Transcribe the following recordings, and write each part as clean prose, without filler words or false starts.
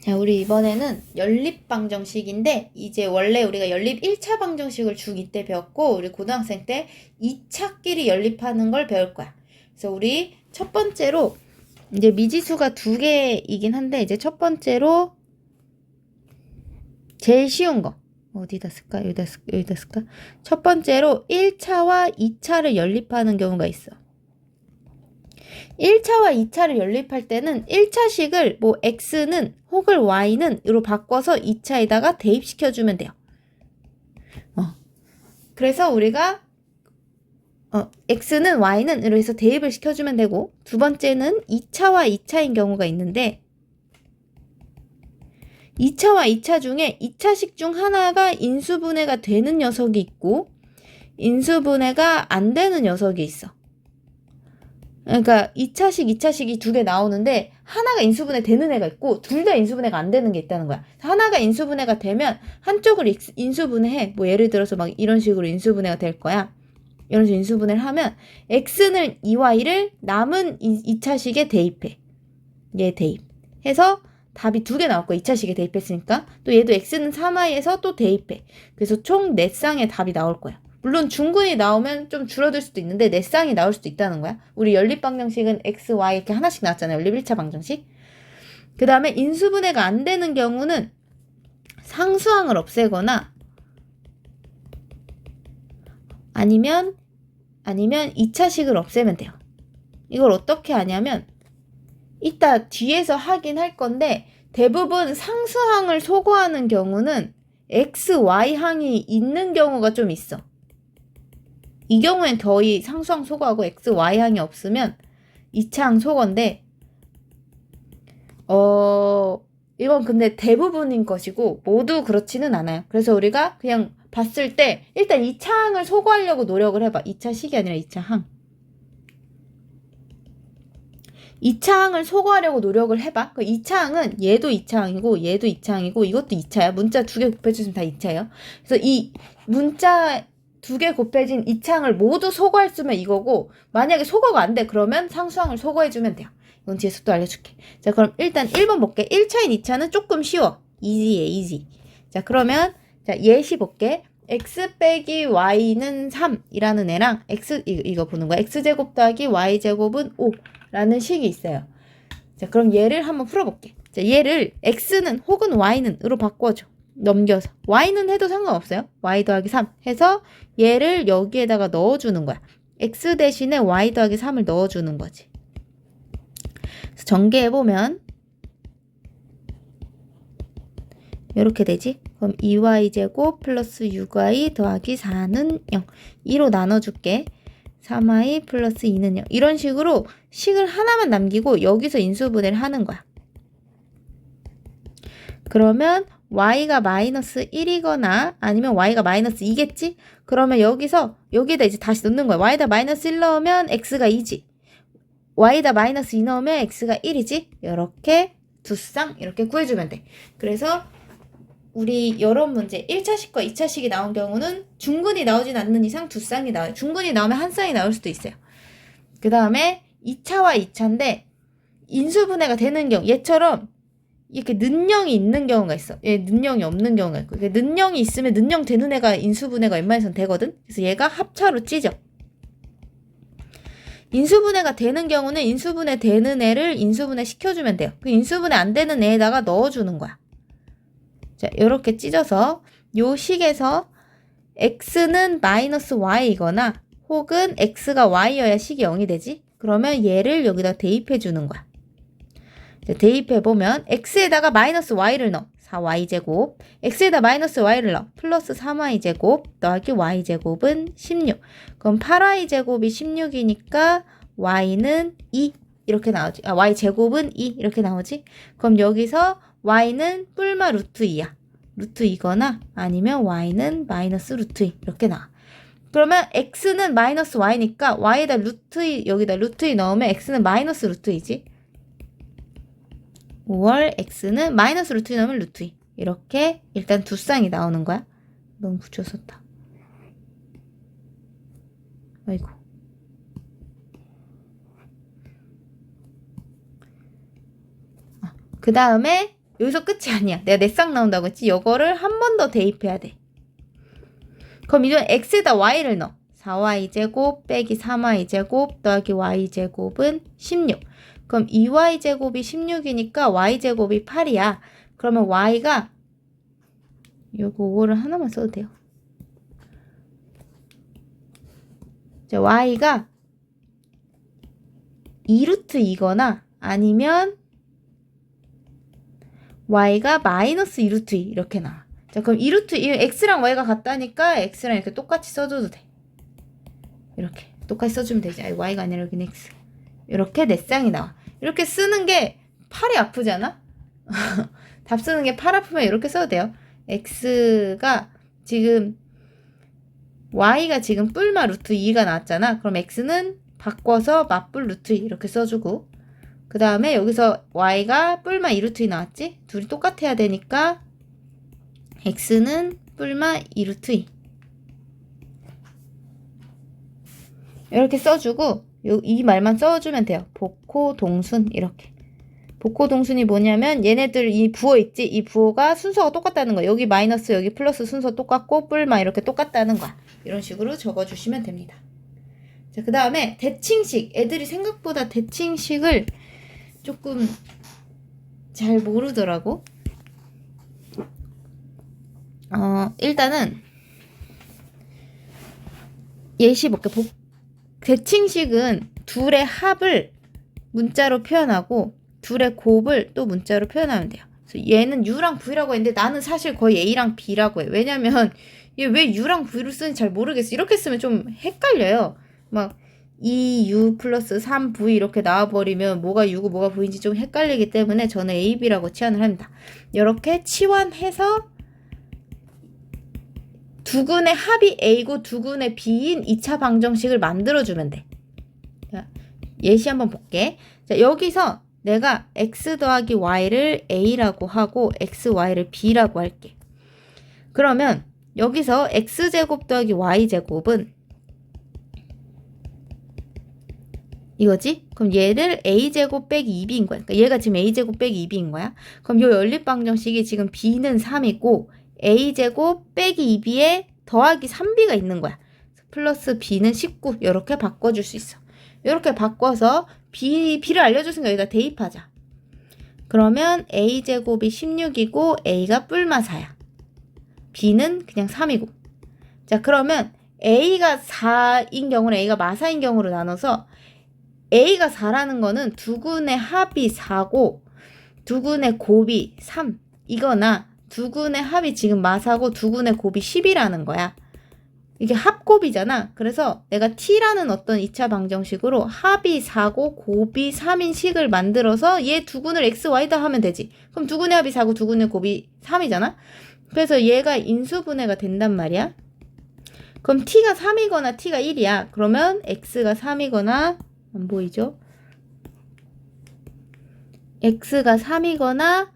자, 우리 이번에는 연립 방정식인데, 이제 원래 우리가 연립 1차 방정식을 중2 때 배웠고, 우리 고등학생 때 2차끼리 연립하는 걸 배울 거야. 그래서 우리 첫 번째로, 이제 미지수가 2개이긴 한데, 이제 첫 번째로, 제일 쉬운 거. 어디다 쓸까? 여기다 쓸까? 첫 번째로 1차와 2차를 연립하는 경우가 있어. 1차와 2차를 연립할 때는 1차식을 뭐 x는 혹은 y는 으로 바꿔서 2차에다가 대입시켜주면 돼요. 그래서 우리가 x는 y는 으로 해서 대입을 시켜주면 되고, 두 번째는 2차와 2차인 경우가 있는데 2차와 2차 중에 2차식 중 하나가 인수분해가 되는 녀석이 있고 인수분해가 안 되는 녀석이 있어. 그러니까 2차식, 2차식이 두 개 나오는데 하나가 인수분해 되는 애가 있고 둘 다 인수분해가 안 되는 게 있다는 거야. 하나가 인수분해가 되면 한쪽을 인수분해해. 뭐 예를 들어서 막 이런 식으로 인수분해가 될 거야. 이런 식으로 인수분해를 하면 x는 2y를 남은 2차식에 대입해. 얘 대입. 해서 답이 두 개 나올 거야. 2차식에 대입했으니까. 또 얘도 x는 3y에서 또 대입해. 그래서 총 4쌍의 답이 나올 거야. 물론 중근이 나오면 좀 줄어들 수도 있는데 4쌍이 나올 수도 있다는 거야. 우리 연립 방정식은 x, y 이렇게 하나씩 나왔잖아요. 연립 1차 방정식. 그 다음에 인수분해가 안 되는 경우는 상수항을 없애거나 아니면 2차식을 없애면 돼요. 이걸 어떻게 하냐면 이따 뒤에서 하긴 할 건데 대부분 상수항을 소거하는 경우는 x, y항이 있는 경우가 좀 있어. 이 경우엔 거의 상수항 소거하고 x, y항이 없으면 2차항 소거인데 이건 근데 대부분인 것이고 모두 그렇지는 않아요. 그래서 우리가 그냥 봤을 때 일단 2차항을 소거하려고 노력을 해봐. 2차식이 아니라 2차항. 2차항을 소거하려고 노력을 해봐. 그 2차항은 얘도 2차항이고 얘도 2차항이고 이것도 2차야. 문자 2개 곱해주시면 다 2차예요. 그래서 이 문자 2개 곱해진 2차항을 모두 소거할 수 있으면 이거고 만약에 소거가 안 돼 그러면 상수항을 소거해주면 돼요. 이건 뒤에서 또 알려줄게. 자 그럼 일단 1번 볼게. 1차인 2차는 조금 쉬워. 이지해 이지. 자 그러면 자 예시 볼게. x 빼기 y는 3이라는 애랑 x 이거 보는 거야. x제곱 더하기 y제곱은 5 라는 식이 있어요. 자 그럼 얘를 한번 풀어볼게. 자 얘를 x는 혹은 y는 으로 바꿔줘. 넘겨서 y는 해도 상관없어요. y 더하기 3 해서 얘를 여기에다가 넣어주는 거야. x 대신에 y 더하기 3을 넣어주는 거지. 그래서 전개해보면 이렇게 되지. 그럼 2y제곱 플러스 6y 더하기 4는 0. 2로 나눠줄게. 3y 플러스 2는 0. 이런 식으로 식을 하나만 남기고 여기서 인수분해를 하는 거야. 그러면 y가 마이너스 1이거나 아니면 y가 마이너스 2겠지? 그러면 여기에다 이제 다시 넣는 거야. y에다 마이너스 1 넣으면 x가 2지. y에다 마이너스 2 넣으면 x가 1이지. 이렇게 두 쌍 이렇게 구해주면 돼. 그래서 우리 여러 문제 1차식과 2차식이 나온 경우는 중근이 나오진 않는 이상 두 쌍이 나와요. 중근이 나오면 한 쌍이 나올 수도 있어요. 그 다음에 2차와 2차인데 인수분해가 되는 경우 얘처럼 이렇게 는영이 있는 경우가 있어. 얘 는영이 없는 경우가 있고 는영이 있으면 는영 되는 애가 인수분해가 웬만해선 되거든. 그래서 얘가 합차로 찢어. 인수분해가 되는 경우는 인수분해 되는 애를 인수분해 시켜주면 돼요. 그 인수분해 안 되는 애에다가 넣어주는 거야. 자, 요렇게 찢어서 요 식에서 x는 마이너스 y이거나 혹은 x가 y여야 식이 0이 되지? 그러면 얘를 여기다 대입해 주는 거야. 자, 대입해 보면 x에다가 마이너스 y를 넣어. 4y제곱. x에다 마이너스 y를 넣어. 플러스 3y제곱 더하기 y제곱은 16. 그럼 8y제곱이 16이니까 y는 2 이렇게 나오지. y제곱은 2 이렇게 나오지. 그럼 여기서 y는 뿔마 루트 2야. 루트 2거나 아니면 y는 마이너스 루트 2 이렇게 나와. 그러면 x는 마이너스 y니까 y에다 루트 2 여기다 루트 2 넣으면 x는 마이너스 루트 2지. 5월 x는 마이너스 루트 2 넣으면 루트 2. 이렇게 일단 두 쌍이 나오는 거야. 너무 붙였었다. 아이고. 그 다음에 여기서 끝이 아니야. 내가 내 쌍 나온다고 했지. 이거를 한 번 더 대입해야 돼. 그럼 이제 x에다 y를 넣어. 4y제곱 빼기 3y제곱 더하기 y제곱은 16. 그럼 2y제곱이 16이니까 y제곱이 8이야. 그러면 y가 요거 5를 하나만 써도 돼요. 자, y가 2루트 2거나 아니면 y가 마이너스 2루트 2 이렇게 나와. 자, 그럼 2루트 2, x랑 y가 같다니까 x랑 이렇게 똑같이 써줘도 돼. 이렇게 똑같이 써주면 되지. 아니, y가 아니라 여기는 x. 이렇게 내 쌍이 나와. 이렇게 쓰는 게 팔이 아프잖아? 답 쓰는 게 팔 아프면 이렇게 써도 돼요. x가 지금 y가 지금 뿔마 루트 2가 나왔잖아. 그럼 x는 바꿔서 맞뿔 루트 2 이렇게 써주고, 그 다음에 여기서 y가 뿔마 2루트 2 나왔지? 둘이 똑같아야 되니까 x는 뿔마 2루트 2 이렇게 써주고, 이 말만 써주면 돼요. 복호 동순. 이렇게 복호 동순이 뭐냐면 얘네들 이 부호 있지? 이 부호가 순서가 똑같다는 거야. 여기 마이너스 여기 플러스 순서 똑같고 뿔마 이렇게 똑같다는 거야. 이런 식으로 적어주시면 됩니다. 자, 그 다음에 대칭식. 애들이 생각보다 대칭식을 조금 잘 모르더라고. 일단은 예시 볼게. 대칭식은 둘의 합을 문자로 표현하고 둘의 곱을 또 문자로 표현하면 돼요. 그래서 얘는 U랑 V라고 했는데 나는 사실 거의 A랑 B라고 해. 왜냐면 얘 왜 U랑 V로 쓰는지 잘 모르겠어. 이렇게 쓰면 좀 헷갈려요. 막 2U 플러스 3V 이렇게 나와버리면 뭐가 U고 뭐가 V인지 좀 헷갈리기 때문에 저는 A, B라고 치환을 합니다. 이렇게 치환해서 두근의 합이 A고 두근의 B인 2차 방정식을 만들어주면 돼. 자, 예시 한번 볼게. 자, 여기서 내가 x 더하기 y를 a라고 하고 xy를 b라고 할게. 그러면 여기서 x제곱 더하기 y제곱은 이거지? 그럼 얘를 a제곱 빼기 2b인 거야. 그러니까 얘가 지금 a제곱 빼기 2b인 거야. 그럼 요 연립방정식이 지금 b는 3이고 a제곱 빼기 2b에 더하기 3b가 있는 거야. 플러스 b는 19 이렇게 바꿔줄 수 있어. 이렇게 바꿔서 b를 알려줬으니까 여기다 대입하자. 그러면 a제곱이 16이고 a가 뿔마 4야. b는 그냥 3이고. 자, 그러면 a가 4인 경우는 a가 마사인 경우로 나눠서 a가 4라는 거는 두근의 합이 4고 두근의 곱이 3 이거나 두근의 합이 지금 마사고 두근의 곱이 10이라는 거야. 이게 합곱이잖아. 그래서 내가 t라는 어떤 2차 방정식으로 합이 4고 곱이 3인 식을 만들어서 얘 두근을 x, y다 하면 되지. 그럼 두근의 합이 4고 두근의 곱이 3이잖아. 그래서 얘가 인수분해가 된단 말이야. 그럼 t가 3이거나 t가 1이야. 그러면 x가 3이거나 안 보이죠? x가 3이거나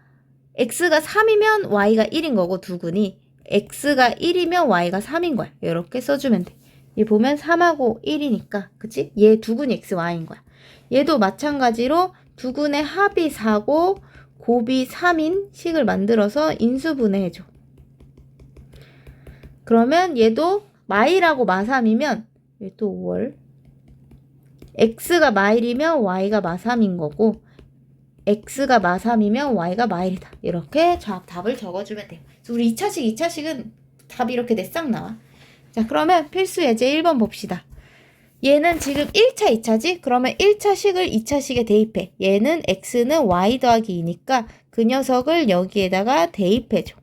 x가 3이면 y가 1인 거고 두근이 x가 1이면 y가 3인 거야. 이렇게 써주면 돼. 얘 보면 3하고 1이니까 그치? 얘 두근이 x, y인 거야. 얘도 마찬가지로 두근의 합이 4고 곱이 3인 식을 만들어서 인수분해해줘. 그러면 얘도 마일하고 마3이면 얘도 5월 x가 마일이면 y가 마3인 거고 x가 마3이면 y가 마일이다. 이렇게 답을 적어주면 돼요. 그래서 우리 2차식은 답이 이렇게 넷싹 나와. 자, 그러면 필수 예제 1번 봅시다. 얘는 지금 1차, 2차지? 그러면 1차식을 2차식에 대입해. 얘는 x는 y 더하기 2니까 그 녀석을 여기에다가 대입해줘.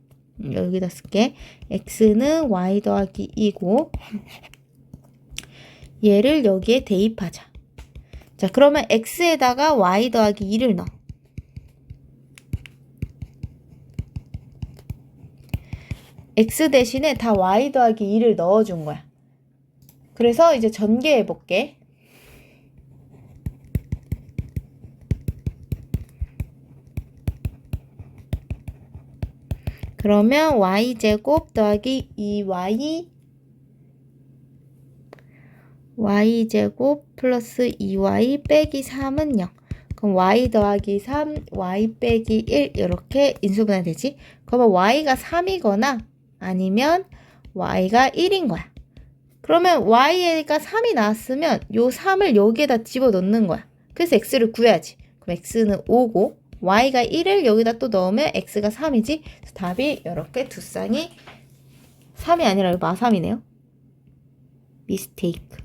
여기다 쓸게. x는 y 더하기 2고 얘를 여기에 대입하자. 자, 그러면 x에다가 y 더하기 2를 넣어. x 대신에 다 y 더하기 2를 넣어준 거야. 그래서 이제 전개해 볼게. 그러면 y제곱 더하기 2y y제곱 플러스 2y 빼기 3은 0. 그럼 y 더하기 3, y 빼기 1 이렇게 인수분해 되지. 그러면 y가 3이거나 아니면 y가 1인 거야. 그러면 y가 3이 나왔으면 요 3을 여기에다 집어넣는 거야. 그래서 x를 구해야지. 그럼 x는 5고 y가 1을 여기다 또 넣으면 x가 3이지. 그래서 답이 이렇게 두 쌍이 3이 아니라 마3이네요. 미스테이크.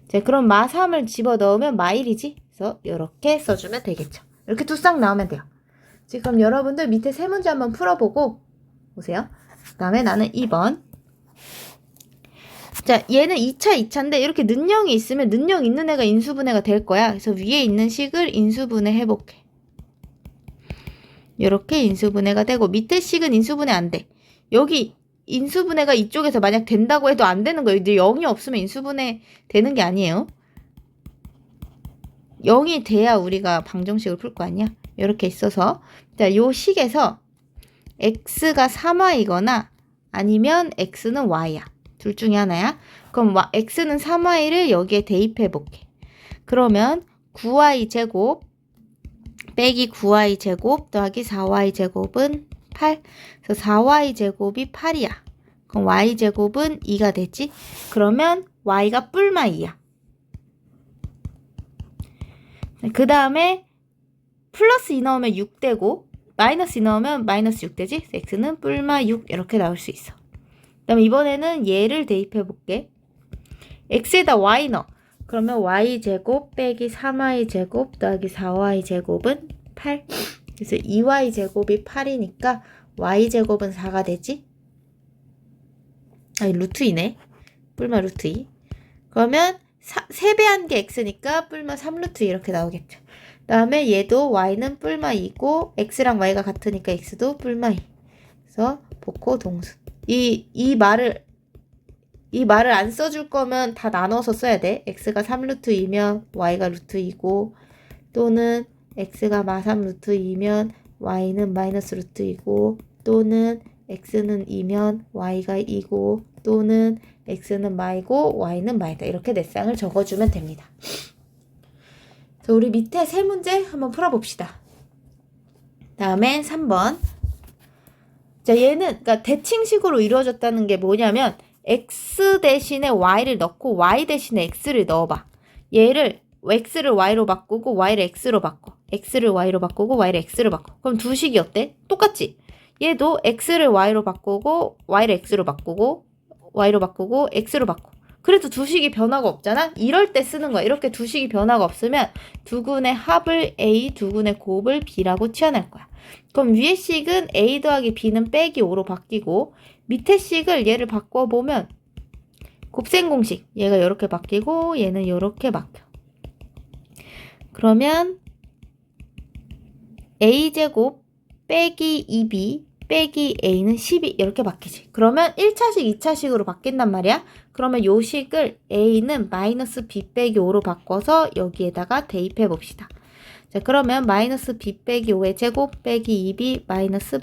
자, 그럼 마3을 집어넣으면 마1이지. 그래서 이렇게 써주면 되겠죠. 이렇게 두 쌍 나오면 돼요. 지금 여러분들 밑에 세 문제 한번 풀어보고 오세요. 그 다음에 나는 2번. 자, 얘는 2차인데 이렇게 는영이 있으면 는영 있는 애가 인수분해가 될 거야. 그래서 위에 있는 식을 인수분해 해볼게. 이렇게 인수분해가 되고 밑에 식은 인수분해 안 돼. 여기 인수분해가 이쪽에서 만약 된다고 해도 안 되는 거예요. 0이 없으면 인수분해 되는 게 아니에요. 0이 돼야 우리가 방정식을 풀 거 아니야? 이렇게 있어서 자, 요 식에서 x가 3y거나 아니면 x는 y야. 둘 중에 하나야. 그럼 x는 3y를 여기에 대입해 볼게. 그러면 9y 제곱 빼기 9y 제곱 더하기 4y 제곱은 8. 그래서 4y 제곱이 8이야. 그럼 y 제곱은 2가 되지. 그러면 y가 뿔마 2야. 그 다음에 플러스 2 넣으면 6 되고 마이너스 2 넣으면 마이너스 6 되지. x는 뿔마 6 이렇게 나올 수 있어. 그 다음에 이번에는 얘를 대입해 볼게. x에다 y 넣어. 그러면 y제곱 빼기 3y제곱 더하기 4y제곱은 8. 그래서 2y제곱이 8이니까 y제곱은 4가 되지. 아니 루트 2네. 뿔마 루트 2. 그러면 3배한 게 x니까 뿔마 3루트 2 이렇게 나오겠죠. 그 다음에 얘도 y는 뿔마 2고 x랑 y가 같으니까 x도 뿔마 2. 그래서 복호 동수. 이 말을 안 써줄 거면 다 나눠서 써야 돼. x가 3루트 2면 y가 루트 2고 또는 x가 마3 루트 2면 y는 마이너스 루트 2고 또는 x는 2면 y가 2고 또는 x는 마이고 y는 마이다. 이렇게 네 쌍을 적어주면 됩니다. 자, 우리 밑에 세 문제 한번 풀어봅시다. 다음엔 3번. 자, 얘는 그러니까 대칭식으로 이루어졌다는 게 뭐냐면 x 대신에 y를 넣고 y 대신에 x를 넣어봐. 얘를 x를 y로 바꾸고 y를 x로 바꿔. x를 y로 바꾸고 y를 x로 바꿔. 그럼 두 식이 어때? 똑같지? 얘도 x를 y로 바꾸고 y를 x로 바꾸고 y로 바꾸고 x로 바꿔. 그래도 두 식이 변화가 없잖아? 이럴 때 쓰는 거야. 이렇게 두 식이 변화가 없으면 두근의 합을 a, 두근의 곱을 b라고 취한할 거야. 그럼 위의 식은 a 더하기 b는 빼기 5로 바뀌고 밑에 식을 얘를 바꿔보면 곱셈 공식. 얘가 이렇게 바뀌고 얘는 이렇게 바뀌어. 그러면 a제곱 빼기 2b 빼기 a는 12 이렇게 바뀌지. 그러면 1차식, 2차식으로 바뀐단 말이야. 그러면 요 식을 a는 마이너스 b 빼기 5로 바꿔서 여기에다가 대입해 봅시다. 자, 그러면 마이너스 b 빼기 5의 제곱 빼기 2b 마이너스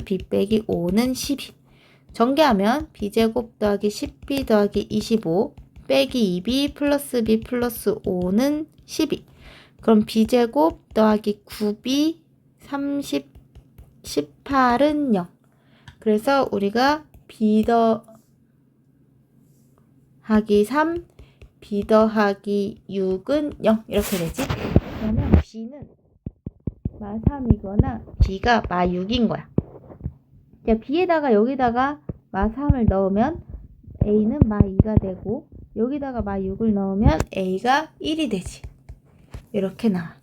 b 빼기 5는 12. 전개하면 b제곱 더하기 10b 더하기 25 빼기 2b 플러스 b 플러스 5는 12. 그럼 b제곱 더하기 9b 30 18은 0. 그래서 우리가 b 더하기 3, b 더하기 6은 0 이렇게 되지. 그러면 b는 마3이거나 b가 마6인 거야. 자, b에다가 여기다가 마3을 넣으면 a는 마2가 되고 여기다가 마6을 넣으면 a가 1이 되지. 이렇게 나와.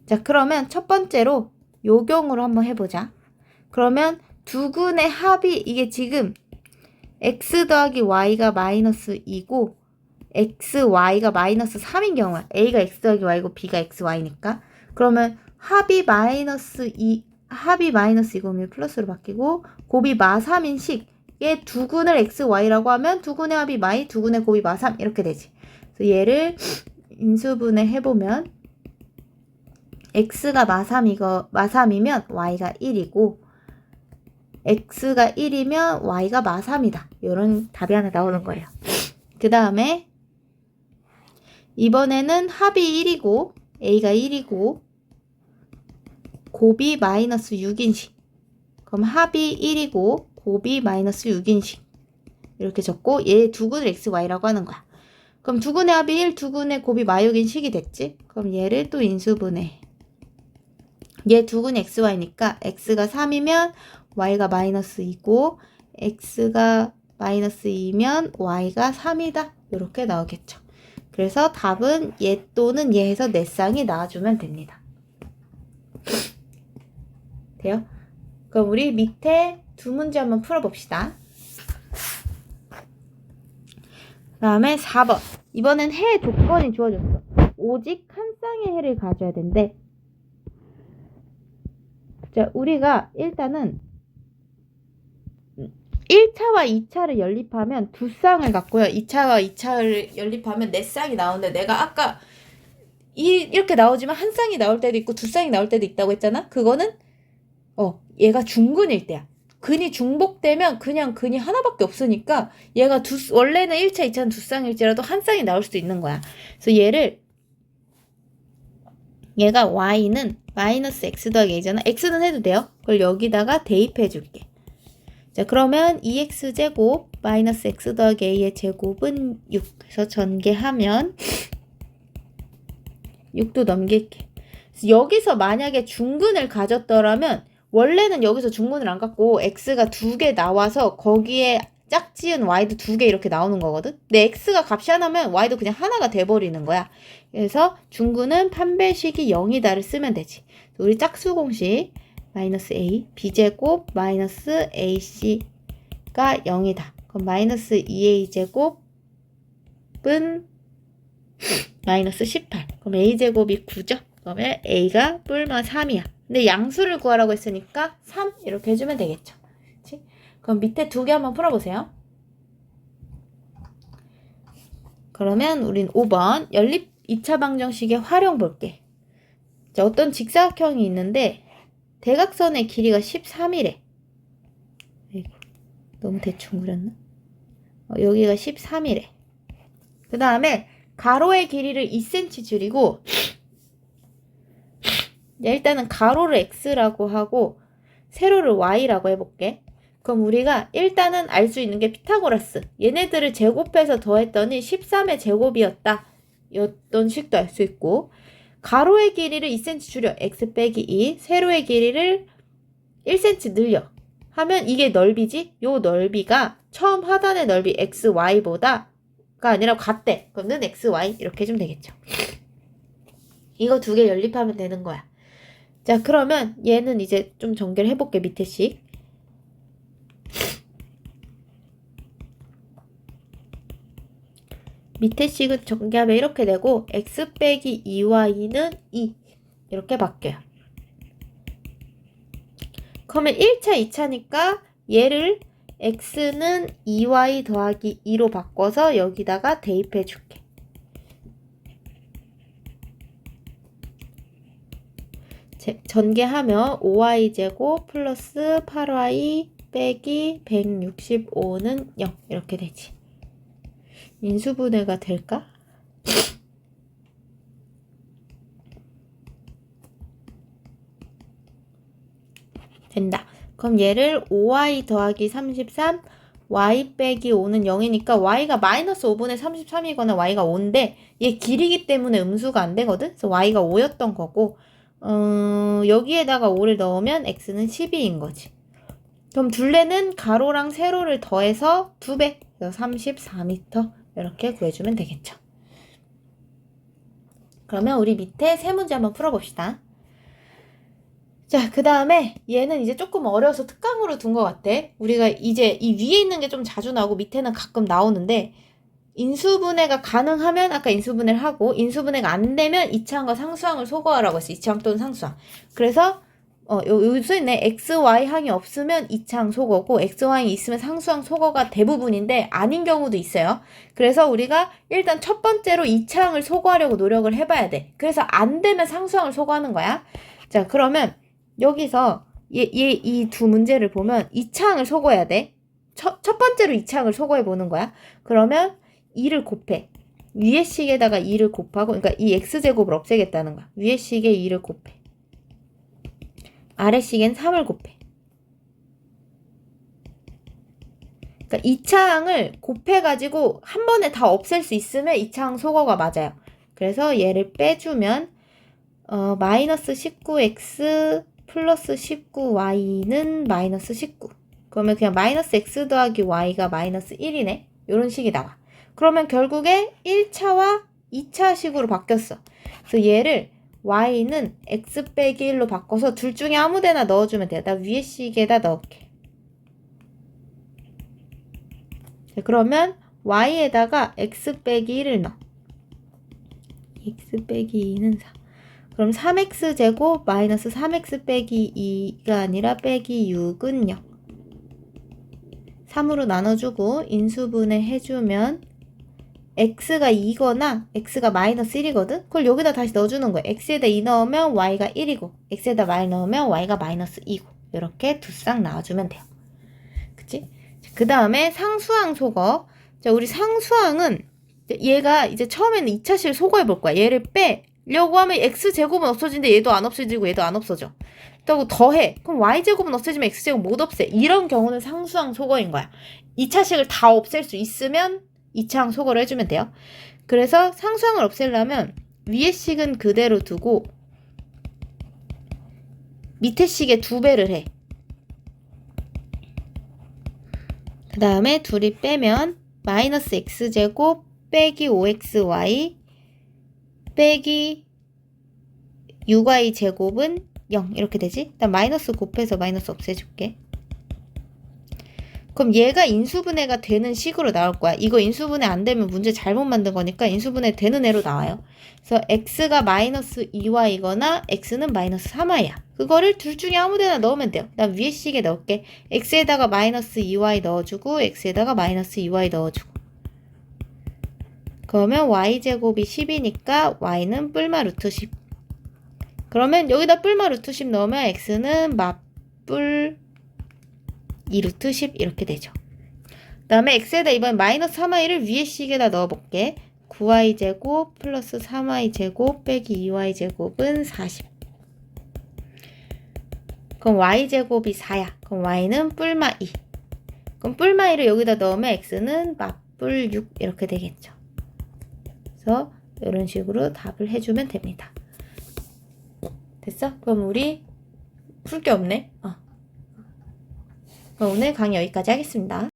자, 그러면 첫 번째로 요경으로 한번 해보자. 그러면 두근의 합이 이게 지금 x 더하기 y가 마이너스 2고 x, y가 마이너스 3인 경우야. a가 x 더하기 y고 b가 x, y니까. 그러면 합이 마이너스 2고면 플러스로 바뀌고 곱이 마3인 식의 두근을 x, y라고 하면 두근의 합이 마이, 두근의 곱이 마3 이렇게 되지. 그래서 얘를 인수분해 해보면 x가 마3이면 y가 1이고 x가 1이면 y가 마3이다. 이런 답이 하나 나오는 거예요. 그 다음에 이번에는 합이 1이고 a가 1이고 곱이 마이너스 6인식. 그럼 합이 1이고 곱이 마이너스 6인식. 이렇게 적고 얘 두근을 xy라고 하는 거야. 그럼 두근의 합이 1, 두근의 곱이 마이너스 6인식이 됐지? 그럼 얘를 또 인수분해. 얘 두근이 xy니까 x가 3이면 y가 마이너스 2고 x가 마이너스 2면 y가 3이다. 이렇게 나오겠죠. 그래서 답은 얘 또는 얘 해서 네 쌍이 나와주면 됩니다. 돼요? 그럼 우리 밑에 두 문제 한번 풀어봅시다. 그 다음에 4번. 이번엔 해 조건이 주어졌어. 오직 한 쌍의 해를 가져야 된대. 자, 우리가 일단은 1차와 2차를 연립하면 두 쌍을 갖고요. 2차와 2차를 연립하면 네 쌍이 나오는데 내가 아까 이렇게 나오지만 한 쌍이 나올 때도 있고 두 쌍이 나올 때도 있다고 했잖아? 그거는 얘가 중근일 때야. 근이 중복되면 그냥 근이 하나밖에 없으니까 얘가 원래는 1차, 2차는 두 쌍일지라도 한 쌍이 나올 수도 있는 거야. 그래서 얘가 y는 마이너스 x 더하기 a잖아. x는 해도 돼요. 그걸 여기다가 대입해 줄게. 자, 그러면 2x제곱 마이너스 x 더하기 a의 제곱은 6. 그래서 전개하면 6도 넘길게. 그래서 여기서 만약에 중근을 가졌더라면 원래는 여기서 중근을 안 갖고 x가 2개 나와서 거기에 짝지은 y도 2개 이렇게 나오는 거거든. 근데 x가 값이 하나면 y도 그냥 하나가 돼버리는 거야. 그래서 중근은 판별식이 0이다를 쓰면 되지. 우리 짝수 공식 마이너스 a b제곱 마이너스 ac가 0이다. 그럼 마이너스 2a제곱은 마이너스 18. 그럼 a제곱이 9죠. 그러면 a가 뿔마 3이야. 근데 양수를 구하라고 했으니까 3 이렇게 해주면 되겠죠. 그치? 그럼 밑에 두 개 한번 풀어보세요. 그러면 우린 5번 연립 2차 방정식의 활용 볼게. 자, 어떤 직사각형이 있는데 대각선의 길이가 13이래. 너무 대충 그렸나? 여기가 13이래. 그 다음에 가로의 길이를 2cm 줄이고 일단은 가로를 x라고 하고 세로를 y라고 해볼게. 그럼 우리가 일단은 알 수 있는 게 피타고라스. 얘네들을 제곱해서 더했더니 13의 제곱이었다. 였던 식도 알 수 있고 가로의 길이를 2cm 줄여 x 빼기 2 세로의 길이를 1cm 늘려 하면 이게 넓이지? 요 넓이가 처음 하단의 넓이 xy보다가 아니라 같대. 그러면 xy 이렇게 해주면 되겠죠. 이거 두 개 연립하면 되는 거야. 자, 그러면 얘는 이제 좀 전개를 해볼게. 밑에 식. 밑에 식은 전개하면 이렇게 되고 x 빼기 2y는 2 이렇게 바뀌어요. 그러면 1차, 2차니까 얘를 x는 2y 더하기 2로 바꿔서 여기다가 대입해 줄게. 전개하면 5y제곱 플러스 8y 빼기 165는 0 이렇게 되지. 인수분해가 될까? 된다. 그럼 얘를 5y 더하기 33 y 빼기 5는 0이니까 y가 마이너스 5분의 33이거나 y가 5인데 얘 길이기 때문에 음수가 안 되거든? 그래서 y가 5였던 거고 여기에다가 5를 넣으면 x는 12인 거지. 그럼 둘레는 가로랑 세로를 더해서 2배, 그래서 34m 이렇게 구해주면 되겠죠. 그러면 우리 밑에 세 문제 한번 풀어봅시다. 자, 그 다음에 얘는 이제 조금 어려워서 특강으로 둔 것 같아. 우리가 이제 이 위에 있는 게 좀 자주 나오고 밑에는 가끔 나오는데 인수분해가 가능하면 아까 인수분해를 하고 인수분해가 안 되면 이차항과 상수항을 소거하라고 했어. 이차항 또는 상수항. 그래서 여기 써있네. XY항이 없으면 이차항 소거고 XY항이 있으면 상수항 소거가 대부분인데 아닌 경우도 있어요. 그래서 우리가 일단 첫 번째로 이차항을 소거하려고 노력을 해봐야 돼. 그래서 안 되면 상수항을 소거하는 거야. 자, 그러면 여기서 이 두 문제를 보면 이차항을 소거해야 돼. 첫 번째로 이차항을 소거해 보는 거야. 그러면 2를 곱해. 위의 식에다가 2를 곱하고, 그러니까 이 x제곱을 없애겠다는 거야. 위의 식에 2를 곱해. 아래식엔 3을 곱해. 그러니까 2차항을 곱해가지고 한 번에 다 없앨 수 있으면 2차항 속어가 맞아요. 그래서 얘를 빼주면 마이너스 19x 플러스 19y는 마이너스 19. 그러면 그냥 마이너스 x 더하기 y가 마이너스 1이네. 이런 식이 나와. 그러면 결국에 1차와 2차식으로 바뀌었어. 그래서 얘를 y는 x 빼기 1로 바꿔서 둘 중에 아무 데나 넣어주면 돼요. 나 위에 식에다 넣을게. 자, 그러면 y에다가 x 빼기 1을 넣어. x 빼기 2는 4. 그럼 3x제곱 마이너스 3x 빼기 2가 아니라 빼기 6은 0. 3으로 나눠주고 인수분해 해주면 x가 2거나 x가 마이너스 1이거든? 그걸 여기다 다시 넣어주는 거야. x에다 2 넣으면 y가 1이고 x에다 y 넣으면 y가 마이너스 2고 이렇게 두 쌍 나와주면 돼요. 그치? 그 다음에 상수항 속어. 자, 우리 상수항은 얘가 이제 처음에는 2차식을 속어해 볼 거야. 얘를 빼려고 하면 x제곱은 없어지는데 얘도 안 없어지고 얘도 안 없어져. 그리고 더해. 그럼 y제곱은 없어지면 x제곱 못 없애. 이런 경우는 상수항 속어인 거야. 2차식을 다 없앨 수 있으면 2차항 속어를 해주면 돼요. 그래서 상수항을 없애려면 위에 식은 그대로 두고 밑에 식의 2배를 해. 그 다음에 둘이 빼면 마이너스 x제곱 빼기 5xy 빼기 6y 제곱은 0 이렇게 되지? 일단 마이너스 곱해서 마이너스 없애줄게. 그럼 얘가 인수분해가 되는 식으로 나올 거야. 이거 인수분해 안 되면 문제 잘못 만든 거니까 인수분해 되는 애로 나와요. 그래서 x가 마이너스 2y거나 x는 마이너스 3y야. 그거를 둘 중에 아무 데나 넣으면 돼요. 난 위에 식에 넣을게. x에다가 마이너스 2y 넣어주고 x에다가 마이너스 2y 넣어주고. 그러면 y제곱이 10이니까 y는 뿔마 루트 10. 그러면 여기다 뿔마 루트 10 넣으면 x는 맞뿔 2 루트 10 이렇게 되죠. 그 다음에 x에다 이번 마이너스 3y를 위에 식에다 넣어볼게. 9y제곱 플러스 3y제곱 빼기 2y제곱은 40. 그럼 y제곱이 4야. 그럼 y는 뿔마 2. 그럼 뿔마 2를 여기다 넣으면 x는 맞뿔 6 이렇게 되겠죠. 그래서 이런 식으로 답을 해주면 됩니다. 됐어? 그럼 우리 풀 게 없네. 그럼 오늘 강의 여기까지 하겠습니다.